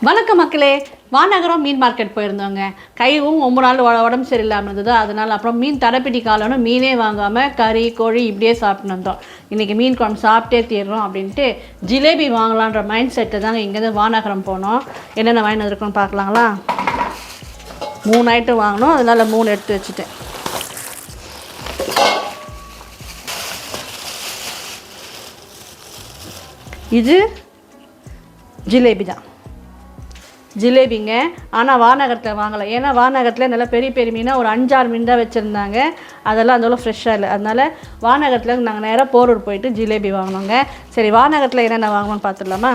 வணக்கம் மக்களே, வானகரம் மீன் மார்க்கெட் போயிருந்தோங்க. கைவும் ரொம்ப நாள் உடம்பு சரியில்லாமல் இருந்தது. அதனால் அப்புறம் மீன் தடைப்பிடி காலம்னு மீனே வாங்காமல் கறி கோழி இப்படியே சாப்பிட்டு வந்தோம். இன்றைக்கி மீன் குழம்பு சாப்பிட்டே தீர்றோம் அப்படின்ட்டு ஜிலேபி வாங்கலான்ற மைண்ட் செட்டு தாங்க இங்கேருந்து வானகரம் போனோம். என்னென்ன வாங்கிட்டு வந்துருக்கோன்னு பார்க்கலாங்களா? 3 ஐட்டம் வாங்கினோம், அதனால் 3 எடுத்து வச்சுட்டேன். இது ஜிலேபி தான், ஜிலேபிங்க. ஆனால் வானகரத்தில் வாங்கலை, ஏன்னா வானகரத்தில் நல்லா பெரிய பெரிய மீனாக ஒரு 5-6 மீன் தான் வச்சுருந்தாங்க. அதெல்லாம் அந்தளவு ஃப்ரெஷ்ஷாக இல்லை. அதனால் வானகரத்தில் நாங்கள் நேராக போரூர் போயிட்டு ஜிலேபி வாங்கினோங்க. சரி, வானகரத்தில் என்னென்ன வாங்கணும்னு பார்த்துடலாமா?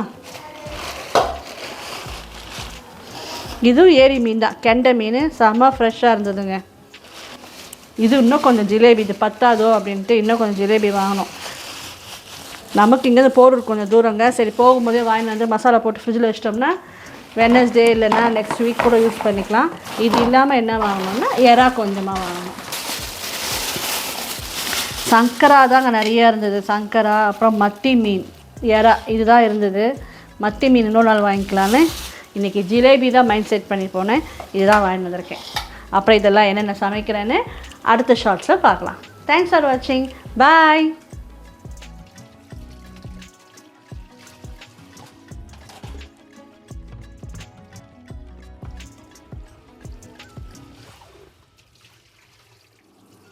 இதுவும் ஏரி மீன் தான், கெண்டை மீன், செம்ம ஃப்ரெஷ்ஷாக இருந்ததுங்க. இது இன்னும் கொஞ்சம் ஜிலேபி, இது பத்தாதோ அப்படின்ட்டு இன்னும் கொஞ்சம் ஜிலேபி வாங்கினோம். நமக்கு இங்கேருந்து போரூர் கொஞ்சம் தூரங்க. சரி, போகும்போதே வாங்கி வந்து மசாலா போட்டு ஃப்ரிட்ஜில் வச்சிட்டோம்னா வெட்னஸ்டே இல்லைன்னா நெக்ஸ்ட் வீக் கூட யூஸ் பண்ணிக்கலாம். இது இல்லாமல் என்ன வாங்கணும்னா எறா கொஞ்சமாக வாங்கணும். சங்கரா தாங்க நிறையா இருந்தது. சங்கரா, அப்புறம் மத்தி மீன், எறா இதுதான் இருந்தது. மத்தி மீன் இன்னொரு நாள் வாங்கிக்கலான்னு இன்றைக்கி ஜிலேபி தான் மைண்ட் செட் பண்ணி போனேன். இதுதான் வாங்கிட்டு வந்திருக்கேன். அப்புறம் இதெல்லாம் என்னென்ன சமைக்கிறேன்னு அடுத்த ஷார்ட்ஸில் பார்க்கலாம். தேங்க்ஸ் ஃபார் வாட்சிங். பாய்.